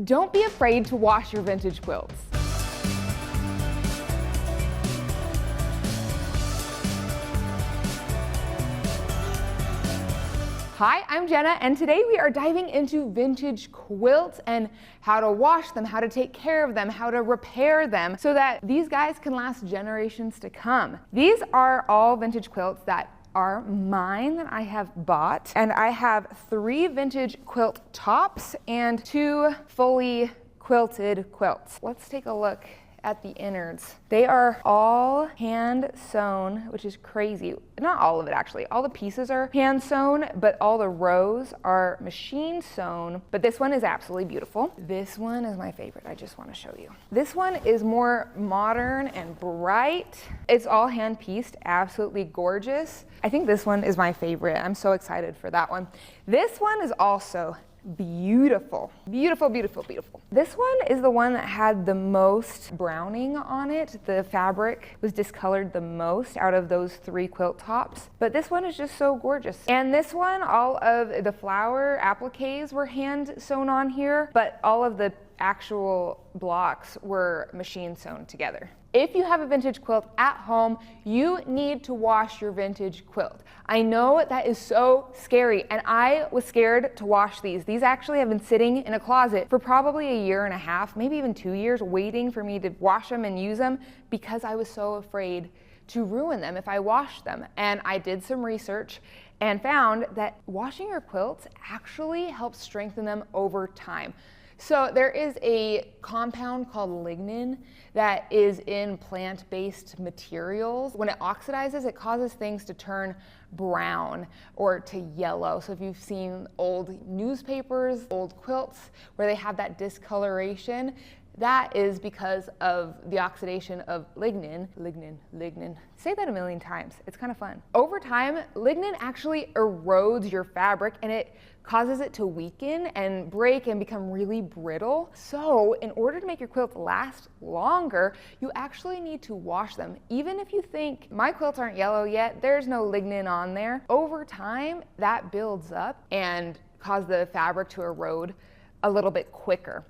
Don't be afraid to wash your vintage quilts. Hi, I'm Jenna, and today we are diving into vintage quilts and how to wash them, how to take care of them, how to repair them so that these guys can last generations to come. These are all vintage quilts that are mine that I have bought, and I have 3 vintage quilt tops and 2 fully quilted quilts. Let's take a look at the innards. They are all hand sewn, which is crazy. Not all of it actually. All the pieces are hand sewn, but all the rows are machine sewn. But this one is absolutely beautiful. This one is my favorite. I just want to show you. This one is more modern and bright. It's all hand pieced, absolutely gorgeous. I think this one is my favorite. I'm so excited for that one. This one is also beautiful. Beautiful, beautiful, beautiful. This one is the one that had the most browning on it. The fabric was discolored the most out of those 3 quilt tops. But this one is just so gorgeous. And this one, all of the flower appliques were hand sewn on here, but all of the actual blocks were machine sewn together. If you have a vintage quilt at home, you need to wash your vintage quilt. I know that is so scary, and I was scared to wash these. These actually have been sitting in a closet for probably a year and a half, maybe even 2 years, waiting for me to wash them and use them because I was so afraid to ruin them if I washed them. And I did some research and found that washing your quilts actually helps strengthen them over time. So there is a compound called lignin that is in plant-based materials. When it oxidizes, it causes things to turn brown or to yellow. So if you've seen old newspapers, old quilts, where they have that discoloration, that is because of the oxidation of lignin. Lignin. Say that a million times. It's kind of fun. Over time, lignin actually erodes your fabric and it causes it to weaken and break and become really brittle. So in order to make your quilts last longer, you actually need to wash them. Even if you think, my quilts aren't yellow yet, there's no lignin on there. Over time, that builds up and causes the fabric to erode a little bit quicker.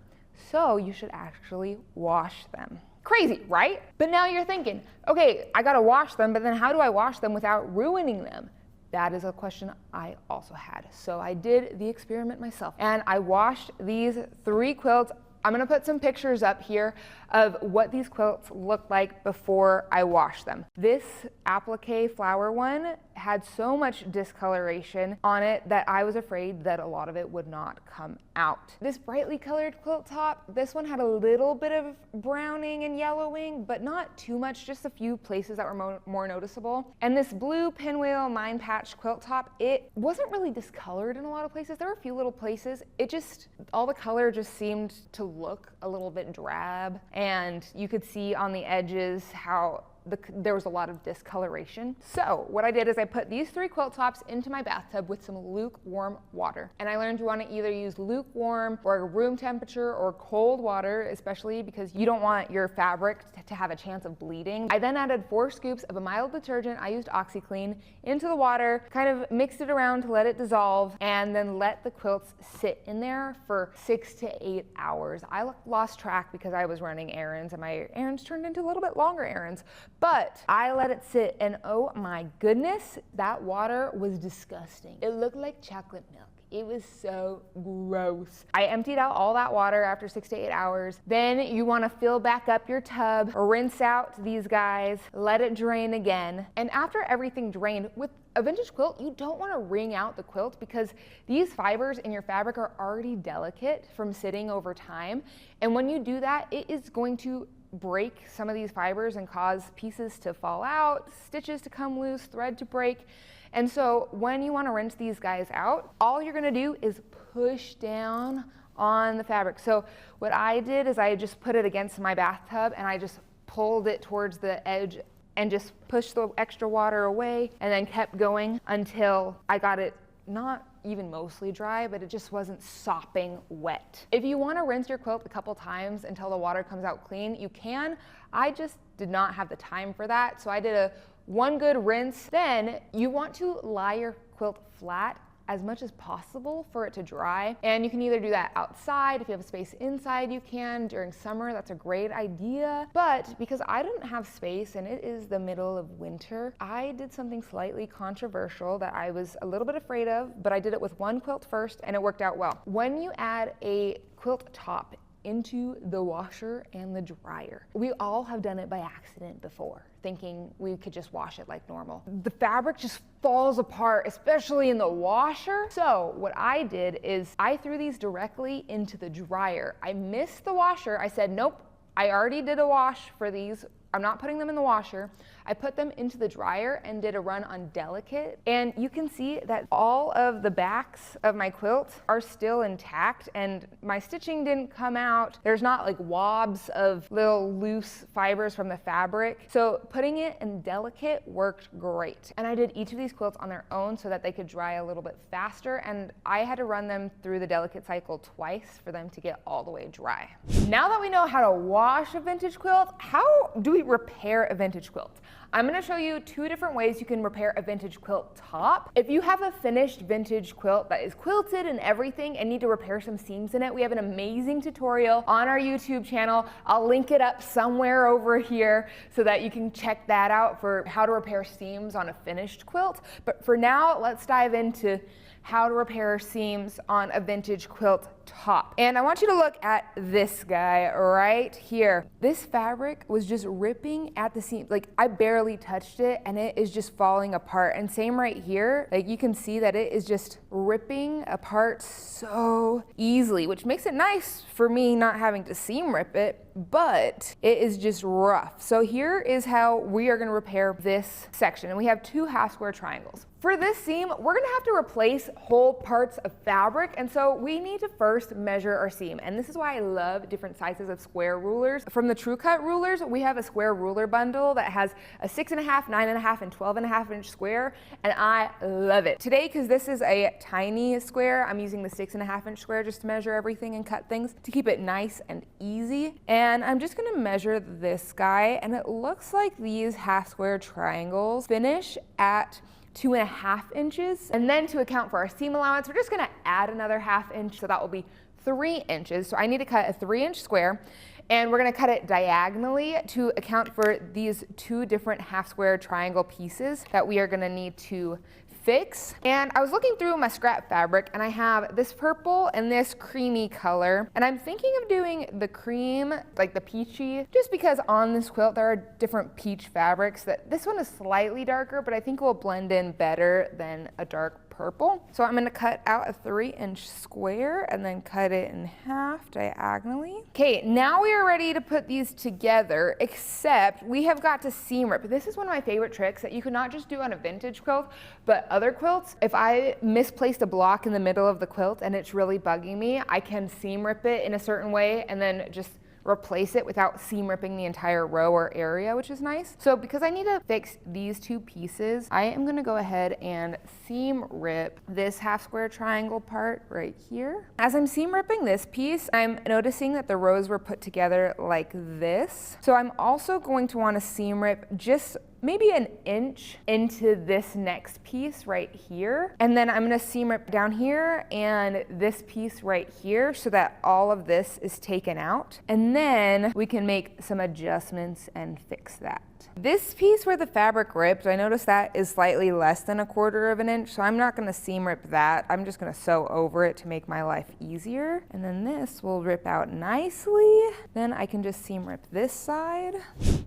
So you should actually wash them. Crazy, right? But now you're thinking, okay, I gotta wash them, but then how do I wash them without ruining them? That is a question I also had. So I did the experiment myself and I washed these 3 quilts. I'm gonna put some pictures up here of what these quilts looked like before I washed them. This applique flower one had so much discoloration on it that I was afraid that a lot of it would not come out. This brightly colored quilt top, this one had a little bit of browning and yellowing, but not too much, just a few places that were more noticeable. And this blue pinwheel 9-patch quilt top, it wasn't really discolored in a lot of places. There were a few little places. It just, all the color just seemed to look a little bit drab, and you could see on the edges how there was a lot of discoloration. So what I did is I put these 3 quilt tops into my bathtub with some lukewarm water. And I learned you want to either use lukewarm or room temperature or cold water, especially because you don't want your fabric to have a chance of bleeding. I then added 4 scoops of a mild detergent, I used OxiClean, into the water, kind of mixed it around to let it dissolve, and then let the quilts sit in there for 6 to 8 hours. I lost track because I was running errands, and my errands turned into a little bit longer errands. But I let it sit, and oh my goodness, that water was disgusting. It looked like chocolate milk. It was so gross. I emptied out all that water after 6 to 8 hours. Then you want to fill back up your tub, rinse out these guys, let it drain again. And after everything drained, with a vintage quilt, you don't want to wring out the quilt because these fibers in your fabric are already delicate from sitting over time. And when you do that, it is going to break some of these fibers and cause pieces to fall out, stitches to come loose, thread to break. And so when you want to rinse these guys out, all you're going to do is push down on the fabric. So what I did is I just put it against my bathtub and I just pulled it towards the edge and just pushed the extra water away and then kept going until I got it not even mostly dry, but it just wasn't sopping wet. If you want to rinse your quilt a couple times until the water comes out clean, you can. I just did not have the time for that, so I did one good rinse. Then you want to lie your quilt flat as much as possible for it to dry. And you can either do that outside. If you have space inside, you can. During summer, that's a great idea. But because I didn't have space and it is the middle of winter, I did something slightly controversial that I was a little bit afraid of, but I did it with one quilt first and it worked out well. When you add a quilt top into the washer and the dryer, we all have done it by accident before, thinking we could just wash it like normal. The fabric just falls apart, especially in the washer. So what I did is I threw these directly into the dryer. I missed the washer. I said, nope, I already did a wash for these. I'm not putting them in the washer. I put them into the dryer and did a run on delicate. And you can see that all of the backs of my quilt are still intact and my stitching didn't come out. There's not like wobs of little loose fibers from the fabric. So putting it in delicate worked great. And I did each of these quilts on their own so that they could dry a little bit faster. And I had to run them through the delicate cycle twice for them to get all the way dry. Now that we know how to wash a vintage quilt, how do we repair a vintage quilt? I'm going to show you 2 different ways you can repair a vintage quilt top. If you have a finished vintage quilt that is quilted and everything and need to repair some seams in it, we have an amazing tutorial on our YouTube channel. I'll link it up somewhere over here so that you can check that out for how to repair seams on a finished quilt. But for now, let's dive into how to repair seams on a vintage quilt top. And I want you to look at this guy right here. This fabric was just ripping at the seam. Like I barely touched it and it is just falling apart. And same right here, like you can see that it is just ripping apart so easily, which makes it nice for me not having to seam rip it, but it is just rough. So here is how we are gonna repair this section. And we have 2 half square triangles. For this seam, we're gonna have to replace whole parts of fabric, and so we need to first measure our seam. And this is why I love different sizes of square rulers. From the True Cut rulers, we have a square ruler bundle that has a 6.5, 9.5, and 12.5 inch square, and I love it. Today, because this is a tiny square, I'm using the 6.5 inch square just to measure everything and cut things to keep it nice and easy. And I'm just gonna measure this guy, and it looks like these half square triangles finish at 2.5 inches. And then to account for our seam allowance, we're just gonna add another 1/2 inch, so that will be 3 inches. So I need to cut a 3-inch square, and we're gonna cut it diagonally to account for these 2 different half square triangle pieces that we are gonna need to fix. And I was looking through my scrap fabric and I have this purple and this creamy color, and I'm thinking of doing the cream, like the peachy, just because on this quilt there are different peach fabrics that this one is slightly darker, but I think will blend in better than a dark purple. So I'm gonna cut out a 3-inch square and then cut it in half diagonally. Okay, now we are ready to put these together, except we have got to seam rip. This is one of my favorite tricks that you could not just do on a vintage quilt, but other quilts. If I misplaced a block in the middle of the quilt and it's really bugging me, I can seam rip it in a certain way and then just replace it without seam ripping the entire row or area, which is nice. So because I need to fix these 2 pieces, I am gonna go ahead and seam rip this half square triangle part right here. As I'm seam ripping this piece, I'm noticing that the rows were put together like this. So I'm also going to want to seam rip just maybe 1 inch into this next piece right here. And then I'm gonna seam rip down here and this piece right here so that all of this is taken out. And then we can make some adjustments and fix that. This piece where the fabric ripped, I noticed that is slightly less than 1/4 inch, so I'm not gonna seam rip that. I'm just gonna sew over it to make my life easier. And then this will rip out nicely. Then I can just seam rip this side.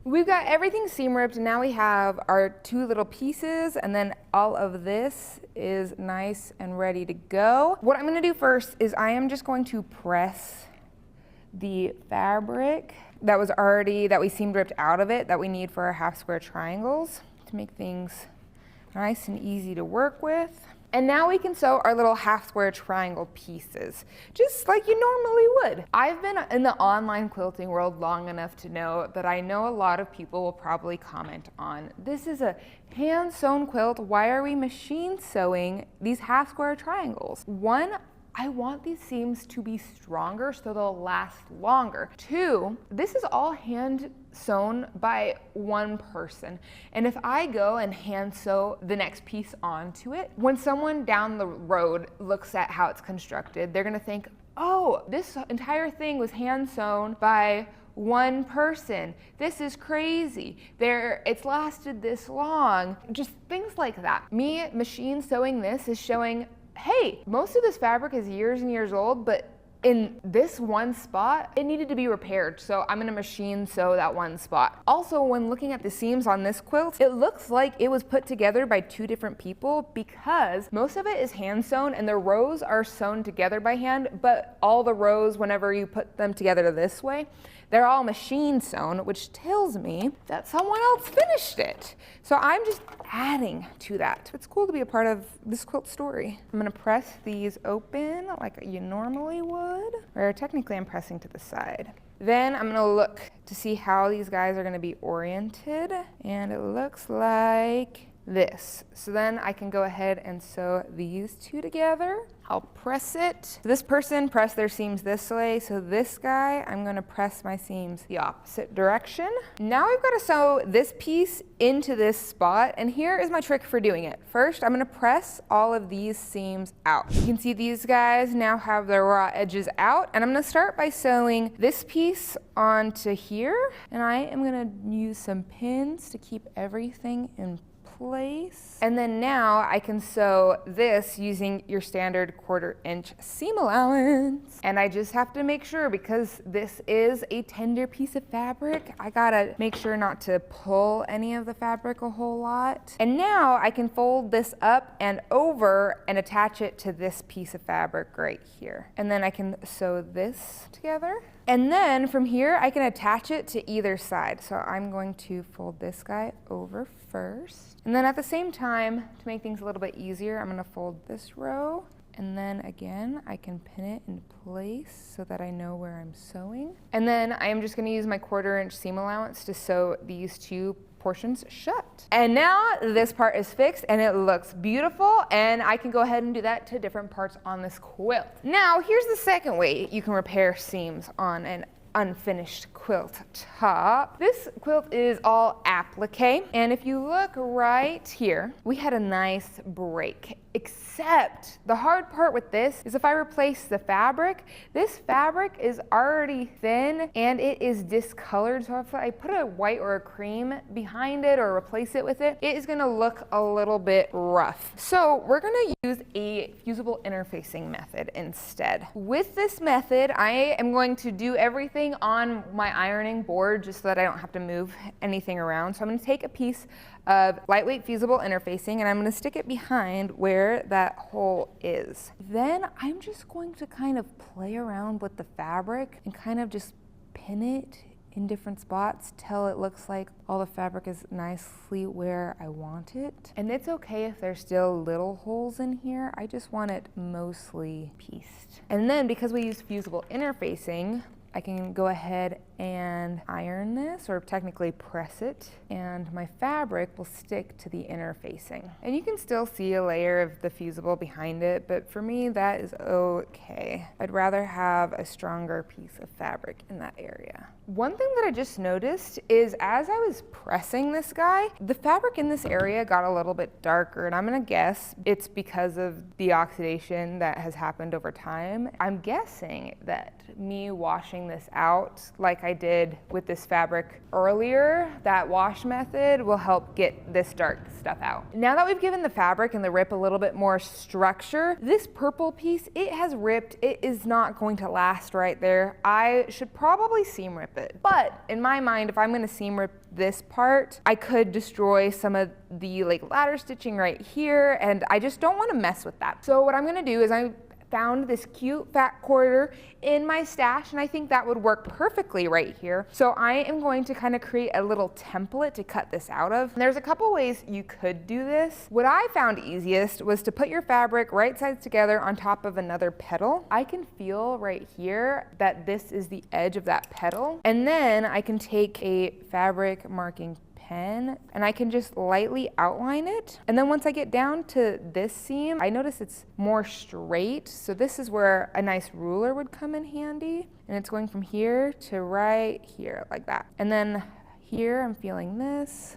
We've got everything seam ripped, and now we have our 2 little pieces, and then all of this is nice and ready to go. What I'm gonna do first is I am just going to press the fabric that we seamed ripped out of it that we need for our half square triangles to make things nice and easy to work with. And now we can sew our little half square triangle pieces, just like you normally would. I've been in the online quilting world long enough to know that I know a lot of people will probably comment on, this is a hand sewn quilt, why are we machine sewing these half square triangles? One I want these seams to be stronger so they'll last longer. 2, this is all hand sewn by one person. And if I go and hand sew the next piece onto it, when someone down the road looks at how it's constructed, they're gonna think, oh, this entire thing was hand sewn by one person. This is crazy. It's lasted this long. Just things like that. Me machine sewing this is showing, hey, most of this fabric is years and years old, but in this one spot, it needed to be repaired, so I'm gonna machine sew that one spot. Also, when looking at the seams on this quilt, it looks like it was put together by 2 different people because most of it is hand sewn and the rows are sewn together by hand, but all the rows, whenever you put them together this way, they're all machine sewn, which tells me that someone else finished it. So I'm just adding to that. It's cool to be a part of this quilt story. I'm gonna press these open like you normally would, or technically I'm pressing to the side. Then I'm gonna look to see how these guys are gonna be oriented, and it looks like this. So then I can go ahead and sew these 2 together. I'll press it. So this person pressed their seams this way, so this guy, I'm gonna press my seams the opposite direction. Now I've gotta sew this piece into this spot, and here is my trick for doing it. First, I'm gonna press all of these seams out. You can see these guys now have their raw edges out, and I'm gonna start by sewing this piece onto here, and I am gonna use some pins to keep everything in place. And then now I can sew this using your standard 1/4 inch seam allowance. And I just have to make sure, because this is a tender piece of fabric, I gotta make sure not to pull any of the fabric a whole lot. And now I can fold this up and over and attach it to this piece of fabric right here. And then I can sew this together. And then from here, I can attach it to either side. So I'm going to fold this guy over first. And then at the same time, to make things a little bit easier, I'm gonna fold this row. And then again, I can pin it in place so that I know where I'm sewing. And then I'm just gonna use my 1/4 inch seam allowance to sew these 2 portions shut. And now this part is fixed and it looks beautiful, and I can go ahead and do that to different parts on this quilt. Now here's the second way you can repair seams on an unfinished quilt top. This quilt is all applique, and if you look right here, we had a nice break. Except the hard part with this is if I replace the fabric, this fabric is already thin and it is discolored. So if I put a white or a cream behind it or replace it with it, it is gonna look a little bit rough. So we're gonna use a fusible interfacing method instead. With this method, I am going to do everything on my ironing board just so that I don't have to move anything around. So I'm gonna take a piece of lightweight fusible interfacing and I'm gonna stick it behind where that hole is. Then I'm just going to kind of play around with the fabric and kind of just pin it in different spots till it looks like all the fabric is nicely where I want it. And it's okay if there's still little holes in here. I just want it mostly pieced. And then because we use fusible interfacing, I can go ahead and iron this, or technically press it, and my fabric will stick to the interfacing. And you can still see a layer of the fusible behind it, but for me that is okay. I'd rather have a stronger piece of fabric in that area. One thing that I just noticed is as I was pressing this guy, the fabric in this area got a little bit darker, and I'm gonna guess it's because of the oxidation that has happened over time. I'm guessing that me washing this out like I did with this fabric earlier, that wash method will help get this dark stuff out. Now that we've given the fabric and the rip a little bit more structure, this purple piece, it has ripped. It is not going to last right there. I should probably seam rip it. But in my mind, if I'm gonna seam rip this part, I could destroy some of the ladder stitching right here, and I just don't wanna mess with that. So what I'm gonna do is I found this cute fat 1/4 in my stash, and I think that would work perfectly right here. So I am going to kind of create a little template to cut this out of. And there's a couple ways you could do this. What I found easiest was to put your fabric right sides together on top of another petal. I can feel right here that this is the edge of that petal. And then I can take a fabric marking pen and I can just lightly outline it. And then once I get down to this seam, I notice it's more straight. So this is where a nice ruler would come in handy. And it's going from here to right here, like that. And then here I'm feeling this.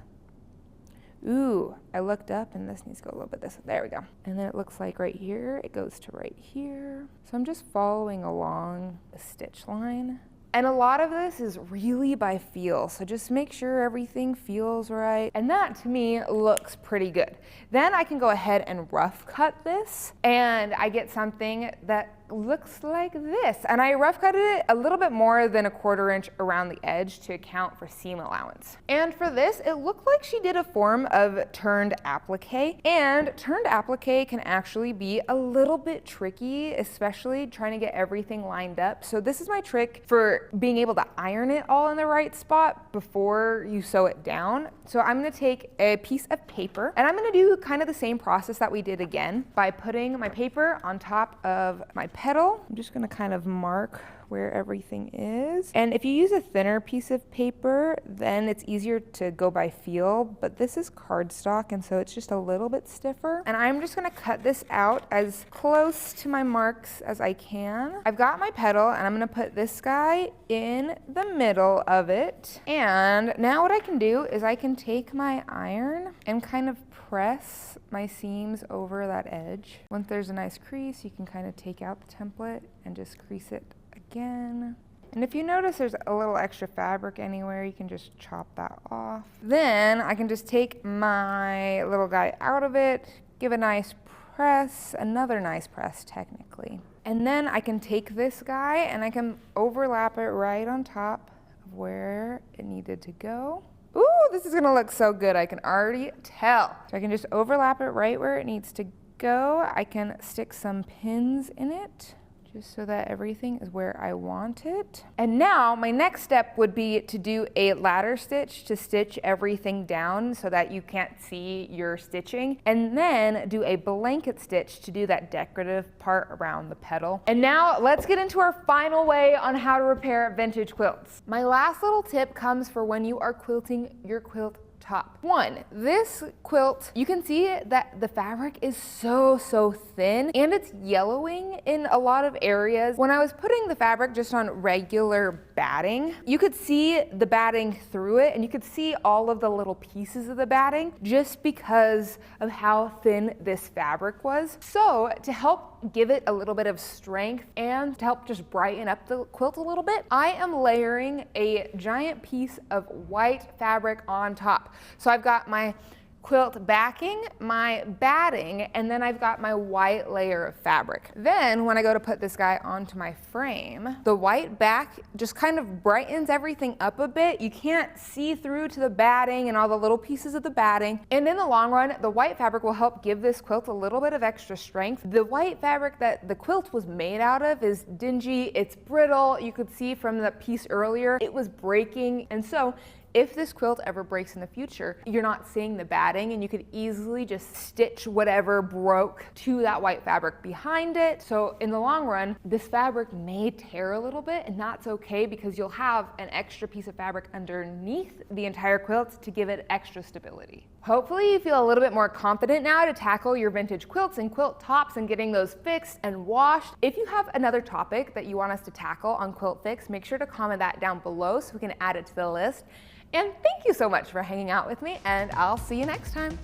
Ooh, I looked up and this needs to go a little bit this, there we go. And then it looks like right here, it goes to right here. So I'm just following along the stitch line. And a lot of this is really by feel, so just make sure everything feels right. And that to me looks pretty good. Then I can go ahead and rough cut this, and I get something that looks like this. And I rough cut it a little bit more than 1/4 inch around the edge to account for seam allowance. And for this, it looked like she did a form of turned applique, and turned applique can actually be a little bit tricky, especially trying to get everything lined up. So this is my trick for being able to iron it all in the right spot before you sew it down. So I'm gonna take a piece of paper, and I'm gonna do kind of the same process that we did again by putting my paper on top of my petal. I'm just gonna kind of mark where everything is. And if you use a thinner piece of paper, then it's easier to go by feel, but this is cardstock, and so it's just a little bit stiffer. And I'm just gonna cut this out as close to my marks as I can. I've got my petal, and I'm gonna put this guy in the middle of it. And now what I can do is I can take my iron and kind of press my seams over that edge. Once there's a nice crease, you can kind of take out the template and just crease it again. And if you notice there's a little extra fabric anywhere, you can just chop that off. Then I can just take my little guy out of it, give a nice press, another nice press technically. And then I can take this guy and I can overlap it right on top of where it needed to go. Ooh, this is gonna look so good, I can already tell. So I can just overlap it right where it needs to go. I can stick some pins in it, just so that everything is where I want it. And now my next step would be to do a ladder stitch to stitch everything down so that you can't see your stitching, and then do a blanket stitch to do that decorative part around the petal. And now let's get into our final way on how to repair vintage quilts. My last little tip comes for when you are quilting your quilt top. One, this quilt, you can see that the fabric is so thin and it's yellowing in a lot of areas. When I was putting the fabric just on regular batting, you could see the batting through it, and you could see all of the little pieces of the batting just because of how thin this fabric was. So to help give it a little bit of strength and to help just brighten up the quilt a little bit, I am layering a giant piece of white fabric on top. So I've got my quilt backing, my batting, and then I've got my white layer of fabric. Then when I go to put this guy onto my frame, the white back just kind of brightens everything up a bit. You can't see through to the batting and all the little pieces of the batting. And in the long run, the white fabric will help give this quilt a little bit of extra strength. The white fabric that the quilt was made out of is dingy, it's brittle. You could see from the piece earlier, it was breaking. And so if this quilt ever breaks in the future, you're not seeing the batting, and you could easily just stitch whatever broke to that white fabric behind it. So in the long run, this fabric may tear a little bit, and that's okay because you'll have an extra piece of fabric underneath the entire quilt to give it extra stability. Hopefully you feel a little bit more confident now to tackle your vintage quilts and quilt tops and getting those fixed and washed. If you have another topic that you want us to tackle on Quilt Fix, make sure to comment that down below so we can add it to the list. And thank you so much for hanging out with me, and I'll see you next time.